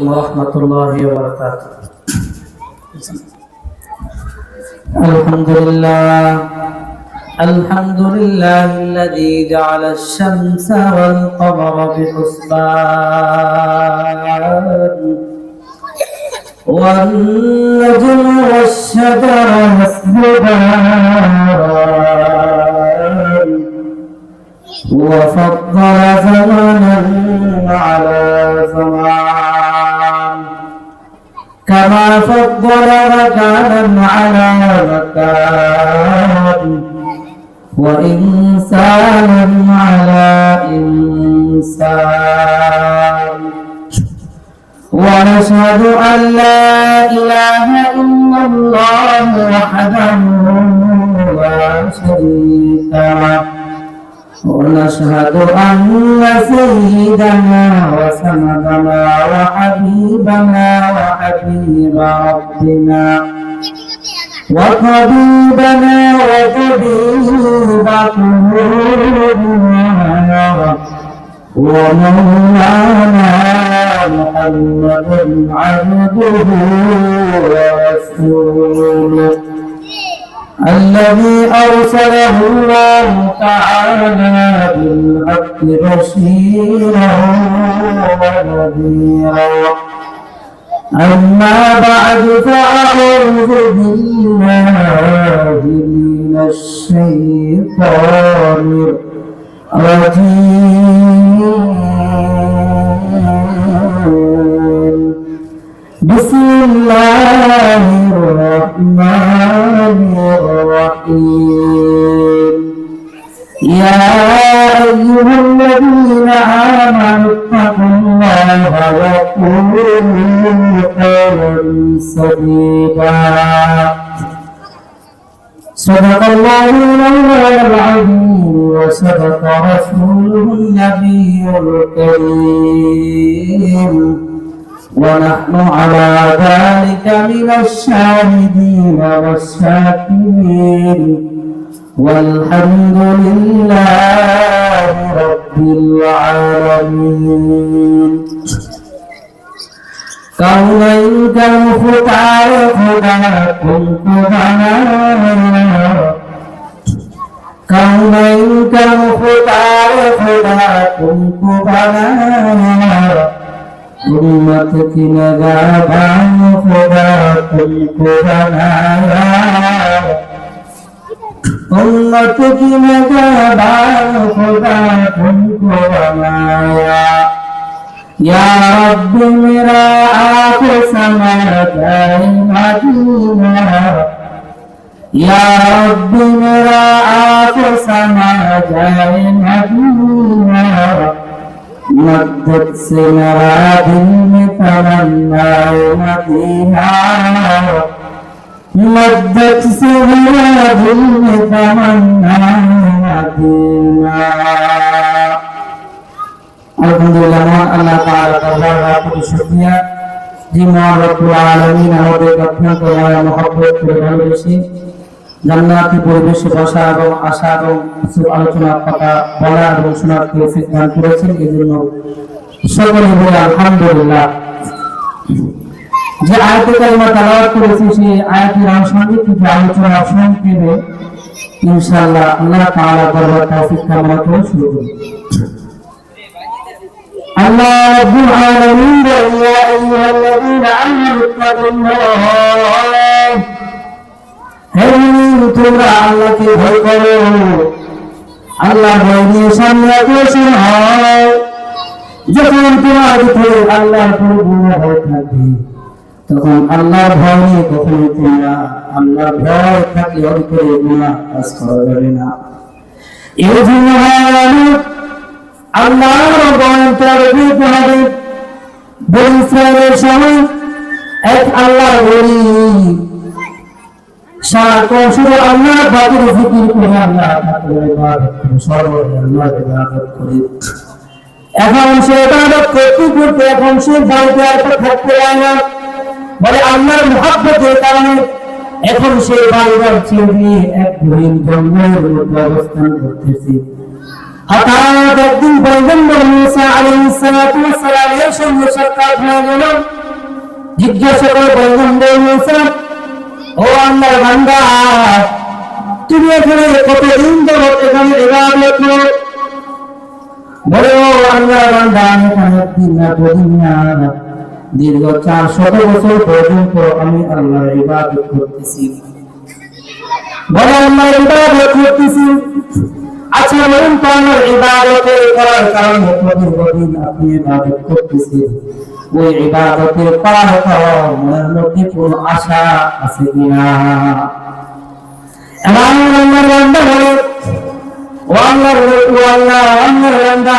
ورحمة الله وبركاته. الحمد لله الذي جعل الشمس والقمر بحسبان والنجم والشجر يسجدان وفضل زمنا على زمان كما فضل مكانا على مكان وإنسانا على إنسان ونشهد أن لا إله إلا الله وحده لا شريك له ونشهد أن سيدنا وسندنا وحبيبنا وحبيب ربنا وطبيبنا وطبيب قلوبنا ومولانا محمد عبده ورسوله الذي أرسله الله تعالى بالحق بشيرا ونذيرا أما بعد فأعوذ بالله من الشيطان الرجيم بسم الله الرحمن الرحيم يا أيها الذين آمنوا اتقوا الله وقولوا قولا سديدا صدق الله العظيم وصدق رسوله النبي الكريم ونحن على ذلك من الشاهدين والشاكرين والحمد لله رب العالمين كونين كالخطار خداكم خدانا كونين كالخطار خداكم خدانا उम्मत की नगाबान खुदा तुमको बनाया उम्मत की नगाबान खुदा तुमको बनाया या रब मेरा आप समा जाए मदीना या रब मेरा आप समा जाए मदीना मद्दत से मेरा दिल में तमन्ना मदीना मद्दत से मेरा दिल में तमन्ना मदीना अल्हम्दुलिल्लाह अल्लाह ताला का बहुत शुक्रिया जी मोहम्मद रब्बुल आलमीन আমাদের অত্যন্ত দয়া মহব্বত করে ভালোবেসে জান্নাতি পরিবেশে বসা এবং আশা এবং কিছু আলোচনার কথা বলা এবং শোনার তৌফিক দান করেছেন এই জন্য সকলে বলে আলহামদুলিল্লাহ। যে আয়াতে কারিমা তেলাওয়াত করেছি সেই আয়াতের আনুষঙ্গিক কিছু আলোচনা সংক্ষেপে ইনশাআল্লাহ আল্লাহ তাআলা দরবার তৌফিক কামনা করে শুরু করি। আল্লাহ রাব্বুল আলামিন ইয়া আইয়ুহাল্লাযীনা আমানু ইত্তাকুল্লাহ তোমরা আল্লাহকে ভয় করো আল্লাহ ভয় নিয়ে সামনে অগ্রসর হও যখন তোমার ভিতরে আল্লাহর কোনো গুনাহ থাকে তখন আল্লাহর ভয় নিয়ে কখনো তোমরা আল্লাহর ভয় থাকলে অন্তরে গুনাহ কাজ করা যাবে না। এই জন্য আল্লাহর ভয় করতে হবে। বনি ইসরাঈলের সময় এক আল্লাহর ওলি সারাক্ষণ শুধু আল্লাহর বাদের জিকির করে আল্লাহ তাআলার ইবাদত করে সর্বদা আল্লাহর ইবাদত করে। এখন সে ইবাদত করতে করতে এখন সে বাড়িতে আর থাকতে পারে না বলে আল্লাহর মুহাব্বতের কারণে এখন সে বাড়িঘর ছেড়ে দিয়ে এক গহীন জঙ্গলের মধ্যে অবস্থান করতেছে। হঠাৎ একদিন পয়গম্বর মুসা আলাইহিস সালাতু ওয়াস সালামের সঙ্গে সাক্ষাৎ হয়ে গেল। জিজ্ঞাসা করে পয়গম্বর মুসা, ও আল্লাহর বান্দা, তুমি এখানে কতদিন যাবত এখানে ইবাদত করো? বলে, ও আল্লাহর বান্দা, আমি এখানে একদিন না দুদিন না দীর্ঘ 400 বছর পর্যন্ত আমি আল্লাহর ইবাদত করতেছি। বলে, আল্লাহর ইবাদত করতেছি। আচ্ছা বলুন তো, আল্লাহর ইবাদত করার কারণে কতদিন আপনি ইবাদত করতেছেন? ওই ইবাদতের করার মনের মধ্যে কোনো আশা আছে কিনা? এমন আল্লাহর বান্দা বলে, ও আল্লাহর বান্দা,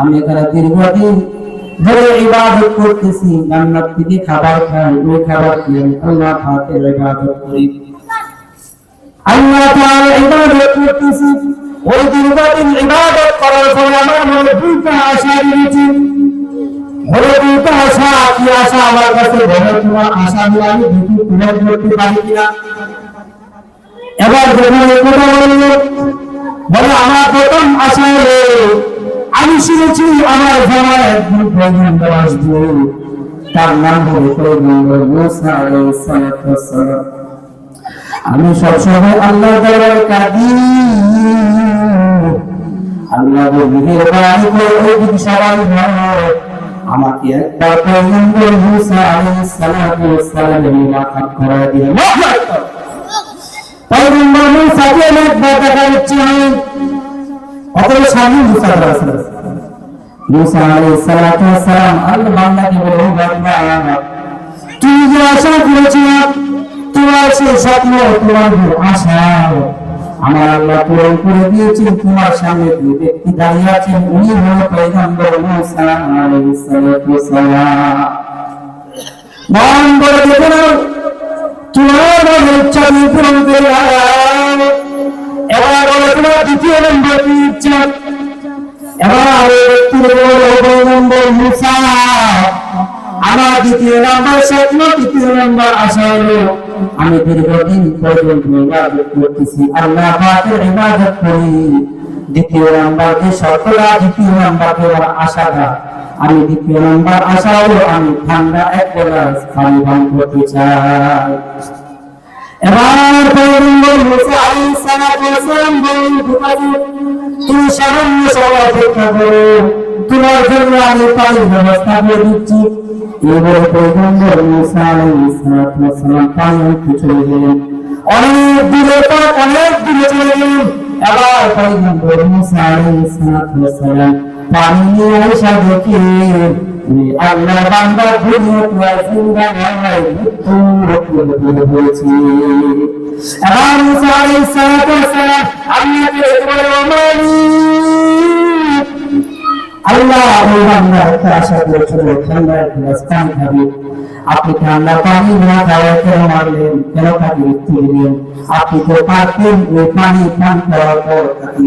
আমি এখানে দীর্ঘদিন ধরে ইবাদত করতেছি, জান্নাত থেকে খাবার খাই, ওই খাবার খেয়ে আমি আল্লাহ পাকের ইবাদত করি, আল্লাহ তাআলার ইবাদত করতেছি। ওই দীর্ঘদিন ইবাদত করার পরে আমার মনে দুইটা আশা রয়েছে। বলে, দুইটা আশা কি? আশা আমার কাছে বলো, তোমার আশাগুলো আমি দেখি পূরণ করতে পারি কিনা। এবার যখন এই কথা বলল, বলে, আমার প্রথম আশা হলো, আমি শুনেছি আমার জামায় একদিন পয়গম্বর আসবে, তার নাম হলো পয়গম্বর মুসা আলাইহিস সালাতু ওয়াস সালাম। আমি সবসময় আল্লাহর দরবারে কাঁদি, আল্লাহ মেহেরবানি করে ওই সবাই আমাকে একবার পয়গম্বর মুসা আলাইহিস সালাতু ওয়াস সালামের মুলাকাত করায় দিলেন। পয়গম্বর মুসাকে একবার দেখা হচ্ছে, অতএব স্বামী মুসা আলাইহিস সালাতু ওয়াস সালাম আল্লাহর বান্দাকে বলে, বান্দা, তুমি যে আশা করেছিলে, তোমার সেই স্বপ্ন, তোমার আশা আমার আল্লাহ পূরণ করে দিয়েছেন। তোমার সামনে দুই ব্যক্তি দাঁড়িয়ে আছেন, উনি হলো পয়গম্বর মুসা আলাইহিস সালাতু ওয়াস সালাম। মন বলে দেখো না, তোমার ইচ্ছা পূরণ করে এবার বলে তোমার দ্বিতীয় নম্বর কি ইচ্ছা? এবার পয়গম্বর মুসা, আমার দ্বিতীয় নম্বর স্বপ্ন, দ্বিতীয় নম্বর আশা হলো, আমি দীর্ঘদিন পর্যন্ত ইবাদত করতেছি, আল্লাহ পাকের ইবাদত করি। দ্বিতীয় নম্বর যে শর্তটা, দ্বিতীয় নম্বর আমার আশাটা, আমি দ্বিতীয় নম্বর আশা হলো আমি ঠান্ডা এক গ্লাস পানি পান করতে চাই। এবার পয়গম্বর মুসা আলাইহিস সালাতু ওয়াস সালাম বলেন, তুমি সামান্য সময় অপেক্ষা করো, তোমার জন্য আমি পানির ব্যবস্থা করে দিচ্ছি। এবার পয়গম্বর মুসা আলাইহিস সালাতু ওয়াস সালাম পানি আনতে চলে গেলেন। অনেক দূরে চলে গেলেন। এবার পয়গম্বর মুসা আলাইহিস সালাতু ওয়াস সালাম পানি নিয়ে এসে দেখে আল্লাহর বান্দা দুনিয়ায় জিন্দা নাই, মৃত্যু হয়েছে। এবার মুসা আলাইহিস সালাতু ওয়াস সালাম আল্লাহকে বলে, ও মালিক, আল্লাহ ওই বান্দার আশা করেছিল ঠান্ডা এক গ্লাস পানি খাবে, আপনি ঠান্ডা পানি না খাওয়া কেন মারলেন? কেন তাকে মৃত্যু দিলেন? আপনি তো পারতেন ওই পানি পান করার পর তাকে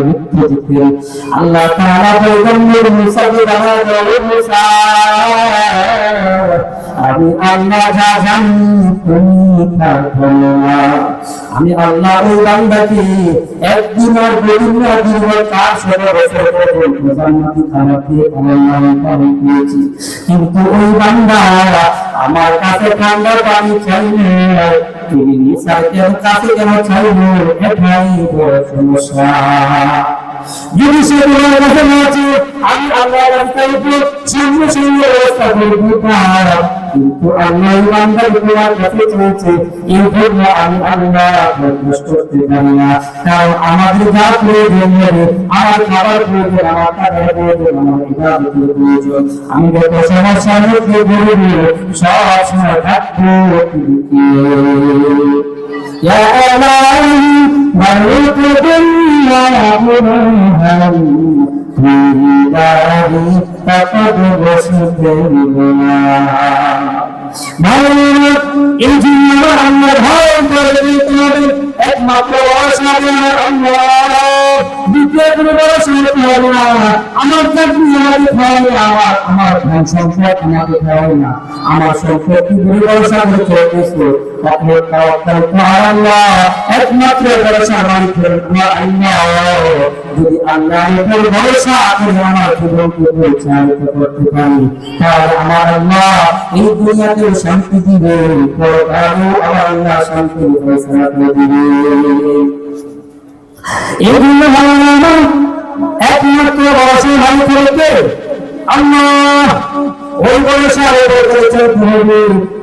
মৃত্যু দিতেন। আল্লাহ তাআলা পয়গম্বর মুসাকে জানালেন, মুসা, আমি আল্লাহ যা জানি তুমি তা জানো না। আমি আল্লাহ ওই বান্দাকে একদিন আর দুদিন না দীর্ঘ 400 বছর পর্যন্ত জান্নাতি খানা দিয়ে পানি পেয়েছি, কিন্তু ওই বান্দা আমার কাছে ঠান্ডা পানি চাইলে তুমি নিসাইকের কাছে কেন চাইলে? এটাই বড় সমস্যা। যদি সে তোমার কাছে না আছে, আমি আল্লাহর রাস্তায় সামনে ব্যবস্থা করে দিতাম, কিন্তু আল্লাহ বান্দার তোমার কাছে চেয়েছে, এই জন্য আমি আল্লাহ কষ্ট করতে পারি না। কারণ আমাদের যা প্রয়োজন, আমার খাবার প্রয়োজন, আমার টাকার প্রয়োজন, আমার ইবাদতের প্রয়োজন, আমি যত সমস্যার মধ্যে বলব সব সময় থাকবো يا إلهي بلغت بالله منها في داري فقد رشد الغنى এই জন্য আমরা ভয় করে দিতে হবে একমাত্র আল্লাহ দ্বিতীয় কোনো ভরসা রাখতে হবে না। আমার চাকরি আমাকে খাওয়াই না, আমার ধন সম্পদ আমাকে খাওয়াই না, আমার সম্পত্তি কোনো ভরসা করে চলতেছে। তাহলে তাওয়াক্কাল আল্লাহ, একমাত্র ভরসা আমার উপর আল্লাহ। যদি আল্লাহর উপর ভরসা করে আমার জীবনকে পরিচালিত করতে পারি, তাহলে আমার আল্লাহ এই দুনিয়াতেও শান্তি দিবে, পরকালেও আমার আল্লাহ শান্তির ফয়সালা করে দিবে। এই জন্য আমার একমাত্র ভরসা ভালো করতে আল্লাহ, ওই ভরসা করে চলতে হবে।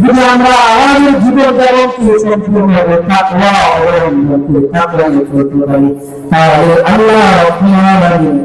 যদি আমরা আমাদের জীবন যাপনকে সম্পূর্ণভাবে তাকওয়া অবলম্বন করে তাকওয়ায় চলতে পারি, তাহলে আল্লাহ রাব্বুল আলামিন